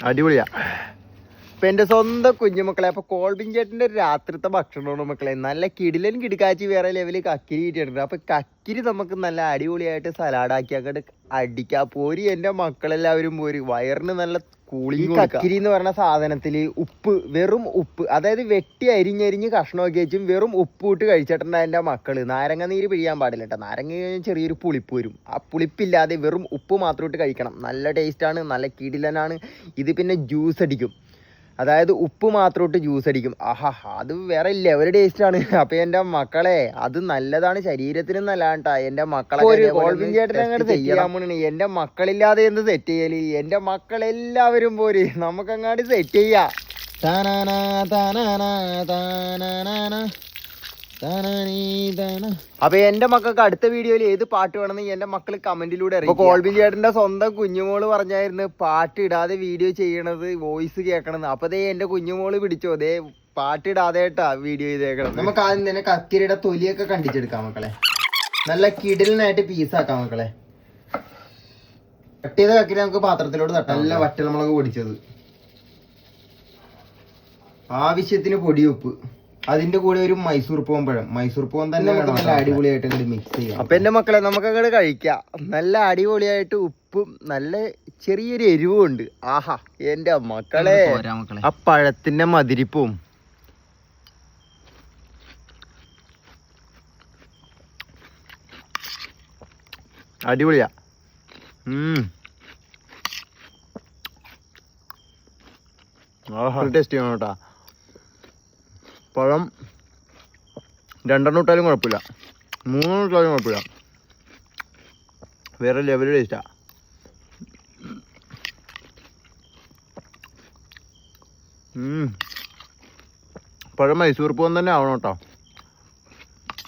അടിപൊളിയാ. ഇപ്പൊ എന്റെ സ്വന്തം കുഞ്ഞുമക്കളെ, അപ്പൊ കോൾബിൻ ചേട്ടന്റെ രാത്രിത്തെ ഭക്ഷണമാണ് മക്കളെ. നല്ല കിടിലൻ കിടുക്കാച്ചി വേറെ ലെവലിൽ കക്കിരി കിട്ടിയിട്ടുണ്ട്. അപ്പൊ കക്കിരി നമുക്ക് നല്ല അടിപൊളിയായിട്ട് സലാഡാക്കി അങ്ങോട്ട് അടിക്കാ പോരി. എന്റെ മക്കളെല്ലാവരും പോരി. വയറിന് നല്ല കൂളിംഗ്. കക്കിരി എന്ന് പറഞ്ഞ സാധനത്തില് ഉപ്പ്, വെറും ഉപ്പ്, അതായത് വെട്ടി അരിഞ്ഞരിഞ്ഞ് കഷ്ണമൊക്കെ വെച്ചും വെറും ഉപ്പ് ഇട്ട് കഴിച്ചിട്ടുണ്ട് എന്റെ മക്കള്. നാരങ്ങ നീര് പിഴിയാൻ പാടില്ല കേട്ടോ. നാരങ്ങ ചെറിയൊരു പുളിപ്പ് വരും. ആ പുളിപ്പില്ലാതെ വെറും ഉപ്പ് മാത്രം ഇട്ട് കഴിക്കണം. നല്ല ടേസ്റ്റാണ്, നല്ല കിടിലനാണ്. ഇത് പിന്നെ ജ്യൂസ് അടിക്കും, അതായത് ഉപ്പ് മാത്രം ഇട്ട് ജ്യൂസ് അടിക്കും. ആഹാ, അത് വേറെ ലെവൽ ടേസ്റ്റാണ്. അപ്പൊ എന്റെ മക്കളെ, അത് നല്ലതാണ്, ശരീരത്തിനും നല്ലതാണ് കേട്ടാ. എന്റെ മക്കളെ കോൾബിൻ ചേട്ടൻ അങ്ങോട്ട് സെറ്റ് ചെയ്യാൻ പോണേ. എന്റെ മക്കളില്ലാതെ എന്ത് സെറ്റ് ചെയ്യല്? എന്റെ മക്കളെല്ലാവരും പോര്, നമുക്കങ്ങാട്ട് സെറ്റ് ചെയ്യാം. അപ്പൊ എന്റെ മക്കൾക്ക് അടുത്ത വീഡിയോയിൽ ഏത് പാട്ട് വേണമെന്ന് എന്റെ മക്കൾ കമന്റിലൂടെ അറിയാം. കോൾബിൻ ചേട്ടന്റെ സ്വന്തം കുഞ്ഞുമോള് പറഞ്ഞായിരുന്നു പാട്ട് ഇടാതെ വീഡിയോ ചെയ്യണത്, വോയിസ് കേൾക്കണമെന്ന്. അപ്പൊ ദേ എന്റെ കുഞ്ഞുമോള് പിടിച്ചോ, ദേ പാട്ട് ഇടാതെ കേട്ടാ വീഡിയോ ചെയ്തേക്കണം. നമുക്ക് ആദ്യം തന്നെ കക്കിരിയുടെ തൊലിയൊക്കെ കണ്ടിച്ചെടുക്കാം മക്കളെ. നല്ല കിടിലനായിട്ട് പീസാക്കാം മക്കളെ. കട്ട് ചെയ്ത കക്കിരി നമുക്ക് പാത്രത്തിലോട്ട് തട്ടാം. നല്ല വറ്റൽമുളക് പൊടിച്ചത്, ആവശ്യത്തിന് പൊടിയുപ്പ്, അതിന്റെ കൂടെ ഒരു മൈസൂർ പൂവൻ പഴം. മൈസൂർ പൂവൻ തന്നെ നല്ല അടിപൊളിയായിട്ട് അങ്ങോട്ട് മിക്സ് ചെയ്യാം. അപ്പൊ എന്റെ മക്കളെ, നമുക്ക് അങ്ങോട്ട് കഴിക്കാം. നല്ല അടിപൊളിയായിട്ട് ഉപ്പും നല്ല ചെറിയൊരു എരിവും ഉണ്ട്. ആഹാ എന്റെ മക്കളെ, ആ പഴത്തിന്റെ മതിരിപ്പും അടിപൊളിയാ. ടേസ്റ്റ് ചെയ്യണം കേട്ടാ. പഴം 2 ഇട്ടാലും കുഴപ്പമില്ല, 3 ഇട്ടാലും കുഴപ്പമില്ല. വേറെ ലെവൽ ടേസ്റ്റാ. പഴം മൈസൂർ പൂവൻ തന്നെ ആവണം കേട്ടോ.